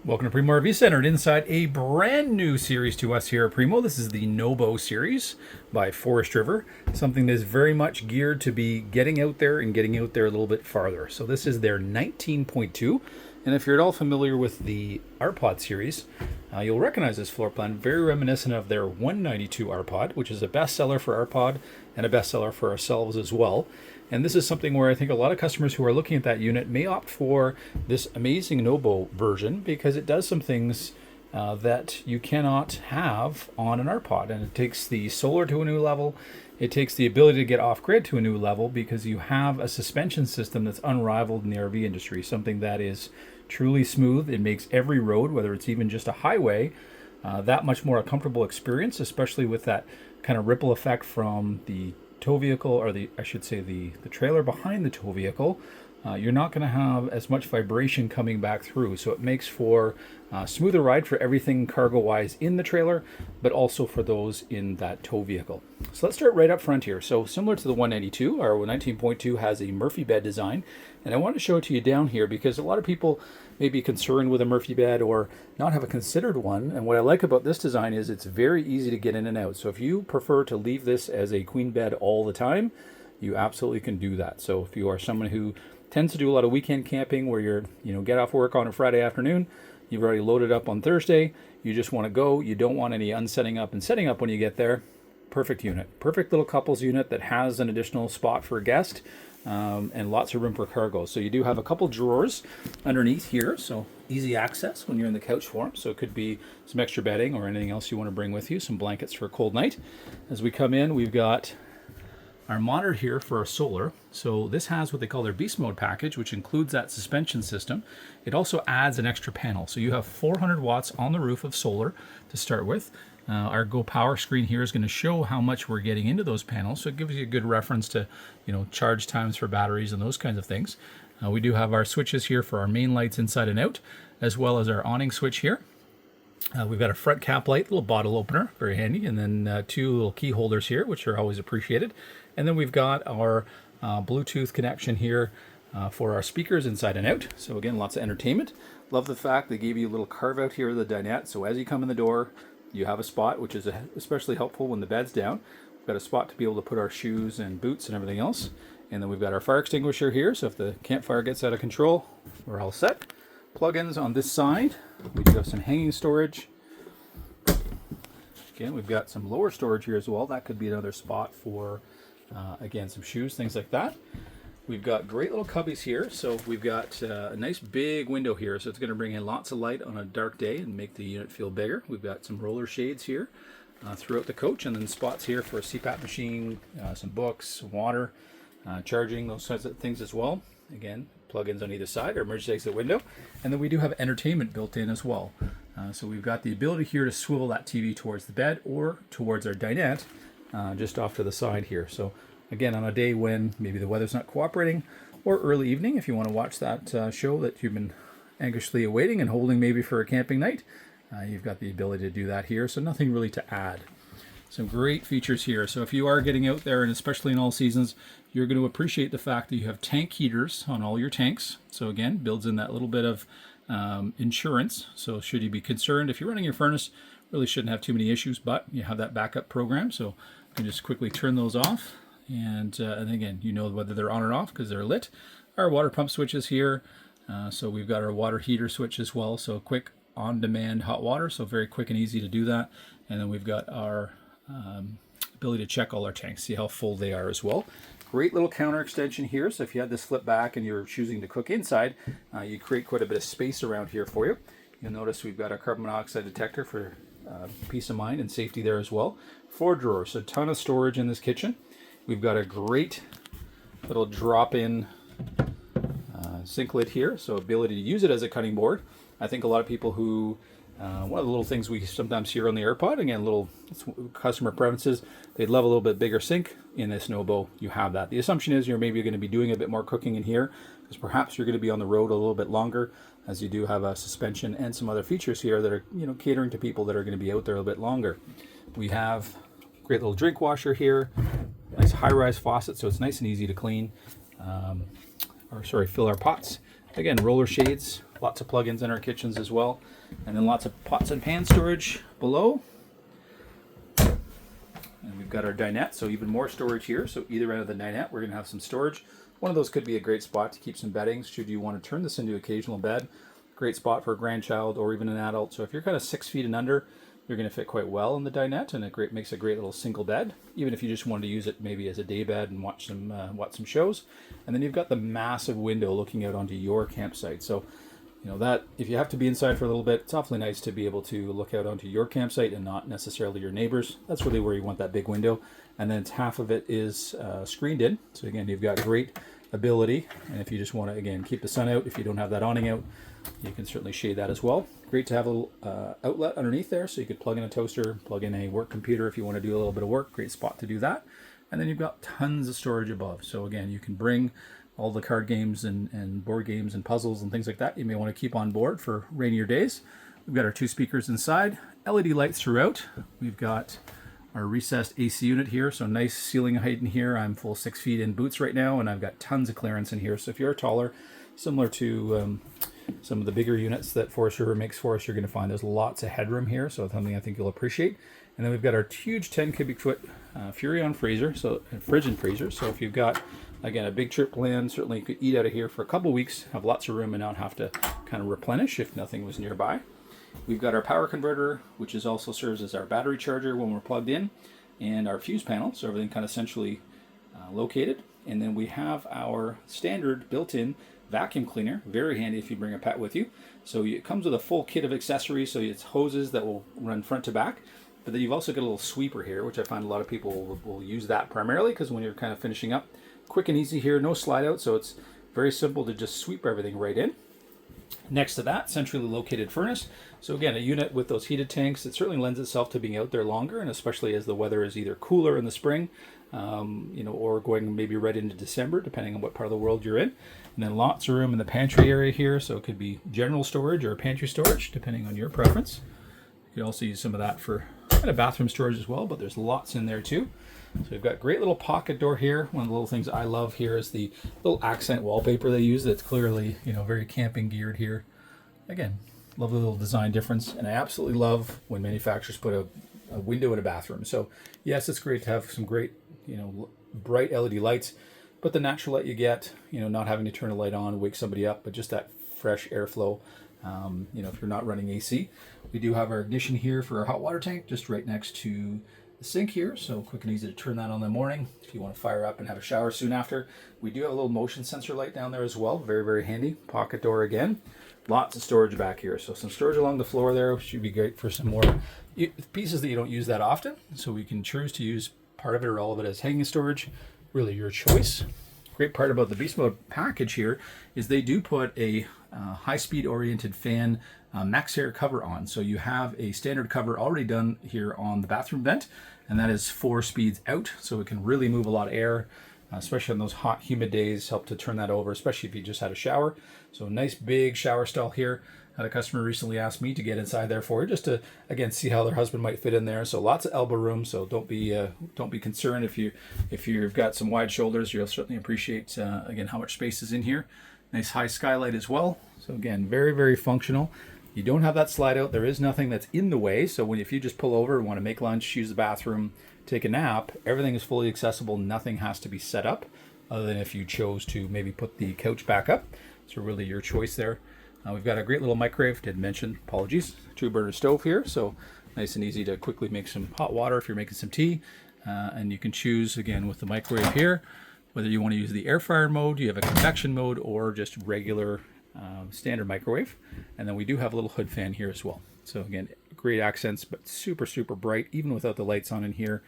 Welcome to Primo RV Center, and inside a brand new series to us here at Primo. This is the Nobo series by Forest River, something that is very much geared to be getting out there and getting out there a little bit farther. So this is their 19.2, and if you're at all familiar with the RPod series, you'll recognize this floor plan, very reminiscent of their 192 RPod, which is a bestseller for RPod and a bestseller for ourselves as well. And this is something where I think a lot of customers who are looking at that unit may opt for this amazing Nobo version because it does some things that you cannot have on an RPod. And it takes the solar to a new level. It takes the ability to get off-grid to a new level because you have a suspension system that's unrivaled in the RV industry, something that is truly smooth. It makes every road, whether it's even just a highway, that much more a comfortable experience, especially with that kind of ripple effect from the tow vehicle, or the trailer behind the tow vehicle. You're not going to have as much vibration coming back through, so it makes for a smoother ride for everything cargo wise in the trailer, but also for those in that tow vehicle. So let's start right up front here. So similar to the 192, our 19.2 has a Murphy bed design, and I want to show it to you down here because a lot of people may be concerned with a Murphy bed or not have a considered one. And what I like about this design is it's very easy to get in and out. So if you prefer to leave this as a queen bed all the time, you absolutely can do that. So if you are someone who tends to do a lot of weekend camping where you're, get off work on a Friday afternoon, you've already loaded up on Thursday, you just want to go, you don't want any unsetting up and setting up when you get there, perfect unit. Perfect little couples unit that has an additional spot for a guest. And lots of room for cargo. So you do have a couple drawers underneath here, so easy access when you're in the couch form. So it could be some extra bedding or anything else you want to bring with you, some blankets for a cold night. As we come in, we've got our monitor here for our solar. So this has what they call their Beastmode Package, which includes that suspension system. It also adds an extra panel. So you have 400 watts on the roof of solar to start with. Our Go Power screen here is going to show how much we're getting into those panels, so it gives you a good reference to, charge times for batteries and those kinds of things. We do have our switches here for our main lights inside and out, as well as our awning switch here. We've got a front cap light, little bottle opener, very handy, and then two little key holders here, which are always appreciated. And then we've got our Bluetooth connection here for our speakers inside and out. So again, lots of entertainment. Love the fact they gave you a little carve out here of the dinette, so as you come in the door, you have a spot, which is especially helpful when the bed's down. We've got a spot to be able to put our shoes and boots and everything else. And then we've got our fire extinguisher here, so if the campfire gets out of control, we're all set. Plugins on this side. We do have some hanging storage. Again, we've got some lower storage here as well. That could be another spot for, again, some shoes, things like that. We've got great little cubbies here. So we've got a nice big window here. So it's going to bring in lots of light on a dark day and make the unit feel bigger. We've got some roller shades here throughout the coach, and then spots here for a CPAP machine, some books, water, charging, those kinds of things as well. Again, plugins on either side, our emergency exit window. And then we do have entertainment built in as well. So we've got the ability here to swivel that TV towards the bed or towards our dinette just off to the side here. So again, on a day when maybe the weather's not cooperating, or early evening, if you want to watch that show that you've been anxiously awaiting and holding maybe for a camping night, you've got the ability to do that here. So nothing really to add. Some great features here. So if you are getting out there, and especially in all seasons, you're going to appreciate the fact that you have tank heaters on all your tanks. So again, builds in that little bit of insurance. So should you be concerned, if you're running your furnace, really shouldn't have too many issues, but you have that backup program. So you can just quickly turn those off. And again, you know whether they're on or off because they're lit. Our water pump switches here. So we've got our water heater switch as well. So quick on-demand hot water. So very quick and easy to do that. And then we've got our ability to check all our tanks, see how full they are as well. Great little counter extension here. So if you had this flip back and you're choosing to cook inside, you create quite a bit of space around here for you. You'll notice we've got our carbon monoxide detector for peace of mind and safety there as well. 4 drawers, so a ton of storage in this kitchen. We've got a great little drop-in sink lid here, so ability to use it as a cutting board. I think a lot of people who, one of the little things we sometimes hear on the AirPod, again, little customer preferences, they'd love a little bit bigger sink. In this Nobo, you have that. The assumption is you're maybe going to be doing a bit more cooking in here, because perhaps you're going to be on the road a little bit longer, as you do have a suspension and some other features here that are, catering to people that are going to be out there a little bit longer. We have a great little drink washer here. Nice high-rise faucet, so it's nice and easy to clean, fill our pots. Again, roller shades, lots of plugins in our kitchens as well. And then lots of pots and pan storage below. And we've got our dinette, so even more storage here. So either end of the dinette, we're going to have some storage. One of those could be a great spot to keep some bedding should you want to turn this into occasional bed. Great spot for a grandchild or even an adult. So if you're kind of 6 feet and under, you're going to fit quite well in the dinette, and it makes a great little single bed. Even if you just wanted to use it maybe as a day bed and watch some shows. And then you've got the massive window looking out onto your campsite. So you know that if you have to be inside for a little bit, it's awfully nice to be able to look out onto your campsite and not necessarily your neighbors. That's really where you want that big window. And then half of it is screened in. So again, you've got great ability. And if you just want to, again, keep the sun out, if you don't have that awning out, you can certainly shade that as well. Great to have a little outlet underneath there, so you could plug in a toaster, plug in a work computer if you want to do a little bit of work. Great spot to do that. And then you've got tons of storage above. So again, you can bring all the card games and board games and puzzles and things like that you may want to keep on board for rainier days. We've got our 2 speakers inside, LED lights throughout. We've got our recessed AC unit here, so nice ceiling height in here. I'm full 6 feet in boots right now, and I've got tons of clearance in here. So if you're taller, similar to some of the bigger units that Forest River makes for us, you're going to find there's lots of headroom here, so it's something I think you'll appreciate. And then we've got our huge 10 cubic foot Furrion freezer, so fridge and freezer. So if you've got, again, a big trip planned, certainly you could eat out of here for a couple weeks, have lots of room and not have to kind of replenish if nothing was nearby. We've got our power converter, which is also serves as our battery charger when we're plugged in, and our fuse panel, so everything kind of centrally located. And then we have our standard built-in vacuum cleaner, very handy if you bring a pet with you. So it comes with a full kit of accessories, so it's hoses that will run front to back, but then you've also got a little sweeper here, which I find a lot of people will use that primarily because when you're kind of finishing up, quick and easy here, no slide out, so it's very simple to just sweep everything right in. Next to that, centrally located furnace. So again, a unit with those heated tanks, it certainly lends itself to being out there longer, and especially as the weather is either cooler in the spring, or going maybe right into December, depending on what part of the world you're in. And then lots of room in the pantry area here, so it could be general storage or pantry storage, depending on your preference. You could also use some of that for kind of bathroom storage as well, but there's lots in there too. So we've got great little pocket door here. One of the little things I love here is the little accent wallpaper they use that's clearly, very camping geared here. Again, love the little design difference, and I absolutely love when manufacturers put a window in a bathroom. So yes, it's great to have some great, bright LED lights, but the natural light you get, not having to turn a light on and wake somebody up, but just that fresh airflow, if you're not running AC. We do have our ignition here for our hot water tank, just right next to the sink here, so quick and easy to turn that on in the morning if you want to fire up and have a shower soon after. We do have a little motion sensor light down there as well, very, very handy. Pocket door again. Lots of storage back here, so some storage along the floor there should be great for some more pieces that you don't use that often, so we can choose to use part of it or all of it as hanging storage. Really your choice. Great part about the Beastmode package here is they do put a high-speed oriented fan max air cover on. So you have a standard cover already done here on the bathroom vent, and that is 4 speeds out, so it can really move a lot of air, especially on those hot, humid days. Help to turn that over, especially if you just had a shower. So nice big shower stall here. Had a customer recently asked me to get inside there for her, just to again see how their husband might fit in there. So lots of elbow room. So don't be concerned if you've got some wide shoulders. You'll certainly appreciate again how much space is in here. Nice high skylight as well. So again, very, very functional. You don't have that slide out. There is nothing that's in the way. So if you just pull over and want to make lunch, use the bathroom, take a nap, everything is fully accessible. Nothing has to be set up other than if you chose to maybe put the couch back up. So really your choice there. We've got a great little microwave, didn't mention, apologies, 2-burner stove here. So nice and easy to quickly make some hot water if you're making some tea. And you can choose, again, with the microwave here, whether you want to use the air fryer mode, you have a convection mode, or just regular standard microwave. And then we do have a little hood fan here as well. So again, great accents, but super, super bright, even without the lights on in here.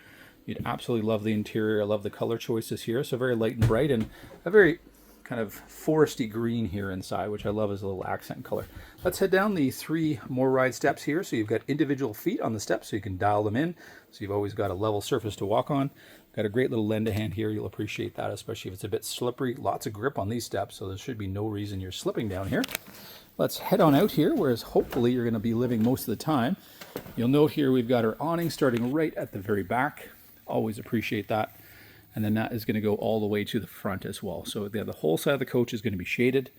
You'd absolutely love the interior. I love the color choices here. So very light and bright, and a very kind of foresty green here inside, which I love as a little accent color. Let's head down the 3 more ride steps here. So you've got individual feet on the steps, so you can dial them in. So you've always got a level surface to walk on. Got a great little lend-a-hand here. You'll appreciate that, especially if it's a bit slippery. Lots of grip on these steps, so there should be no reason you're slipping down here. Let's head on out here, whereas hopefully you're going to be living most of the time. You'll note here we've got our awning starting right at the very back. Always appreciate that. And then that is going to go all the way to the front as well. So the whole side of the coach is going to be shaded.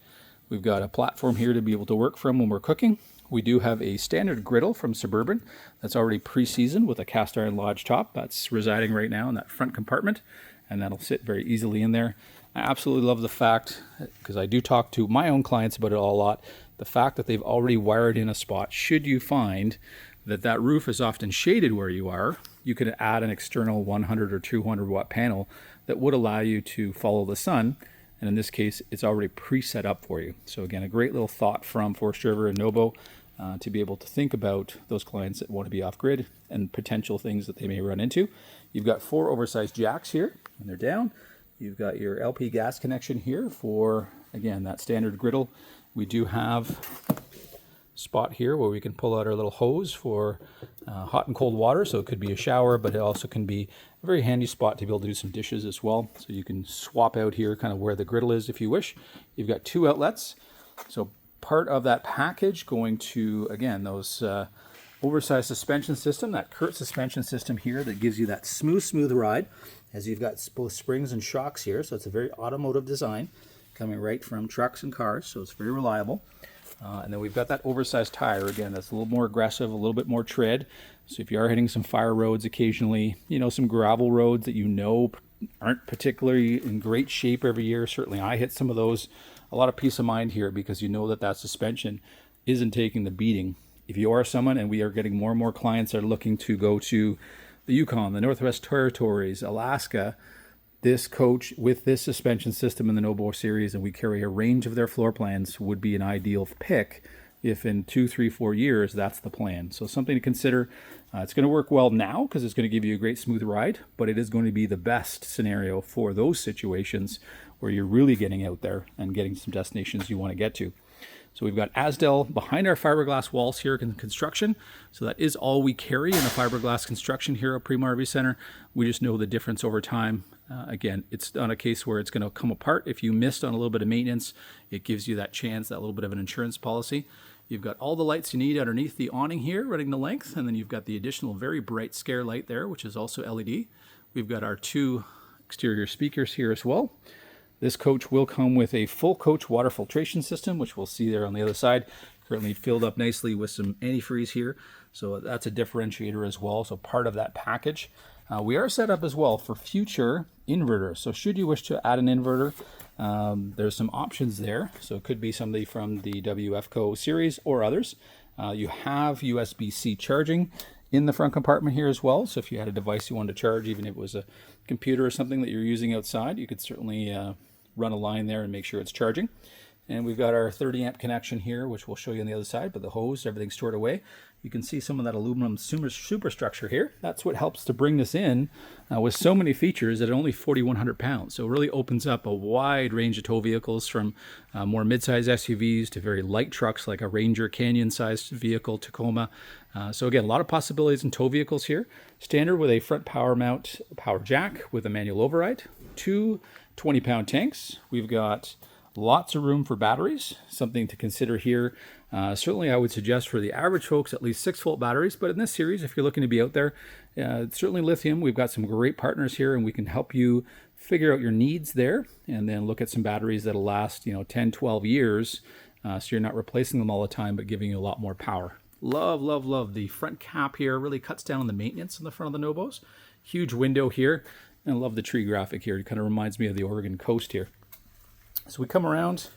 We've got a platform here to be able to work from when we're cooking. We do have a standard griddle from Suburban that's already pre-seasoned with a cast iron lodge top. That's residing right now in that front compartment, and that'll sit very easily in there. I absolutely love the fact, because I do talk to my own clients about it a lot, the fact that they've already wired in a spot. Should you find that that roof is often shaded where you are, you could add an external 100 or 200 watt panel that would allow you to follow the sun. And in this case, it's already pre-set up for you. So again, a great little thought from Forest River and Nobo to be able to think about those clients that want to be off-grid and potential things that they may run into. You've got 4 oversized jacks here, and they're down. You've got your LP gas connection here for, again, that standard griddle. We do have a spot here where we can pull out our little hose for hot and cold water. So it could be a shower, but it also can be a very handy spot to be able to do some dishes as well. So you can swap out here kind of where the griddle is if you wish. You've got 2 outlets. So part of that package going to, again, those oversized suspension system, that Kurt suspension system here that gives you that smooth ride, as you've got both springs and shocks here. So it's a very automotive design coming right from trucks and cars, so it's very reliable. And then we've got that oversized tire, again, that's a little more aggressive, a little bit more tread. So if you are hitting some fire roads occasionally, some gravel roads that aren't particularly in great shape every year, certainly I hit some of those. A lot of peace of mind here because you know that that suspension isn't taking the beating. If you are someone, and we are getting more and more clients that are looking to go to the Yukon, the Northwest Territories, Alaska, this coach with this suspension system in the Nobo series, and we carry a range of their floor plans, would be an ideal pick if in 2, 3, 4 years that's the plan. So something to consider. It's going to work well now because it's going to give you a great smooth ride, but it is going to be the best scenario for those situations where you're really getting out there and getting some destinations you want to get to. So we've got Asdel behind our fiberglass walls here in construction. So that is all we carry in a fiberglass construction here at Primo RV Center. We just know the difference over time. Again, it's not a case where it's going to come apart. If you missed on a little bit of maintenance, it gives you that chance, that little bit of an insurance policy. You've got all the lights you need underneath the awning here running the length, and then you've got the additional very bright scare light there, which is also LED. We've got our 2 exterior speakers here as well. This coach will come with a full coach water filtration system, which we'll see there on the other side. Currently filled up nicely with some antifreeze here. So that's a differentiator as well. So part of that package. We are set up as well for future inverters. So should you wish to add an inverter, there's some options there. So it could be somebody from the WFCO series or others. You have USB-C charging in the front compartment here as well. So if you had a device you wanted to charge, even if it was a computer or something that you're using outside, you could certainly run a line there and make sure it's charging. And we've got our 30 amp connection here, which we'll show you on the other side, but the hose, everything's stored away. You can see some of that aluminum superstructure here. That's what helps to bring this in with so many features at only 4,100 pounds. So it really opens up a wide range of tow vehicles, from more mid-size SUVs to very light trucks like a Ranger Canyon-sized vehicle, Tacoma. So again, a lot of possibilities in tow vehicles here. Standard with a front power mount power jack with a manual override, 2 20-pound tanks. We've got lots of room for batteries, something to consider here. Certainly I would suggest for the average folks at least 6-volt batteries, but in this series, if you're looking to be out there, certainly lithium. We've got some great partners here, and we can help you figure out your needs there, and then look at some batteries that'll last 10, 12 years, so you're not replacing them all the time, but giving you a lot more power. Love the front cap here. Really cuts down on the maintenance on the front of the Nobos. Huge window here, and I love the tree graphic here. It kind of reminds me of the Oregon coast here. So we come around,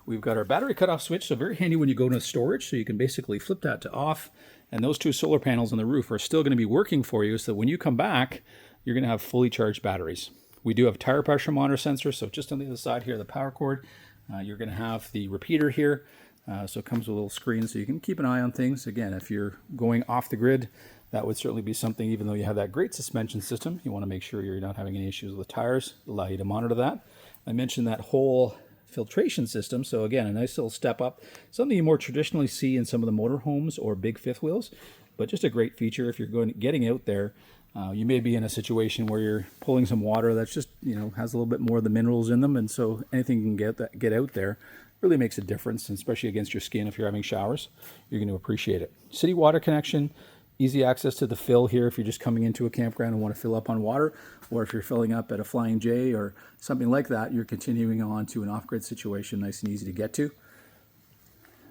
we've got our battery cutoff switch, so very handy when you go to storage, so you can basically flip that to off, and those 2 solar panels on the roof are still going to be working for you, so when you come back, you're going to have fully charged batteries. We do have tire pressure monitor sensor, so just on the other side here, the power cord, you're going to have the repeater here, so it comes with a little screen so you can keep an eye on things. Again, if you're going off the grid, that would certainly be something, even though you have that great suspension system, you want to make sure you're not having any issues with the tires, allow you to monitor that. I mentioned that whole filtration system, so again, a nice little step up, something you more traditionally see in some of the motorhomes or big fifth wheels, but just a great feature if you're getting out there. You may be in a situation where you're pulling some water that's just, has a little bit more of the minerals in them, and so anything you can get out there really makes a difference, and especially against your skin if you're having showers, you're going to appreciate it. City water connection, Easy access to the fill here if you're just coming into a campground and want to fill up on water, or if you're filling up at a Flying J or something like that, you're continuing on to an off-grid situation, nice and easy to get to.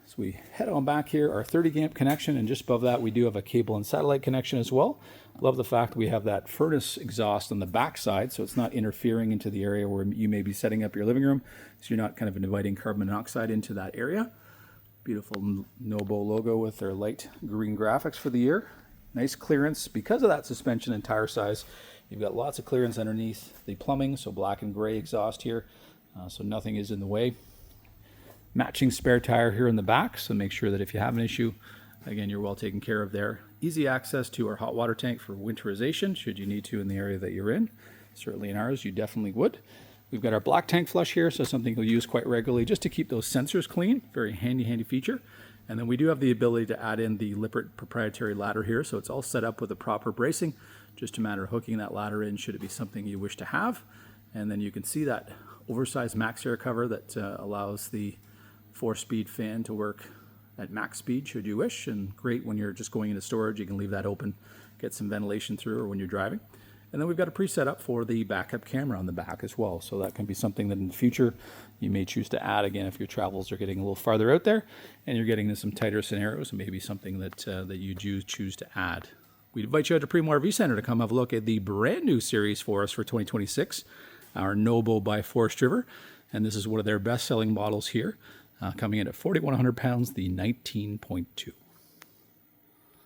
So we head on back here, our 30 amp connection, and just above that we do have a cable and satellite connection as well. Love the fact we have that furnace exhaust on the back side, so it's not interfering into the area where you may be setting up your living room, so you're not kind of inviting carbon monoxide into that area. Beautiful Nobo logo with their light green graphics for the year. Nice clearance because of that suspension and tire size. You've got lots of clearance underneath the plumbing, so black and gray exhaust here, so nothing is in the way. Matching spare tire here in the back, so make sure that if you have an issue, again, you're well taken care of there. Easy access to our hot water tank for winterization, should you need to in the area that you're in. Certainly in ours, you definitely would. We've got our black tank flush here, so something we'll use quite regularly just to keep those sensors clean. Very handy feature. And then we do have the ability to add in the Lippert proprietary ladder here, so it's all set up with the proper bracing. Just a matter of hooking that ladder in should it be something you wish to have. And then you can see that oversized max air cover that allows the 4-speed fan to work at max speed should you wish, and great when you're just going into storage. You can leave that open, get some ventilation through, or when you're driving. And then we've got a preset up for the backup camera on the back as well, so that can be something that in the future you may choose to add again if your travels are getting a little farther out there and you're getting into some tighter scenarios, and maybe something that that you choose to add. We invite you out to Primo RV Center to come have a look at the brand new series for us for 2026, our Nobo by Forest River, and this is one of their best-selling models here. Coming in at 4,100 pounds, the 19.2.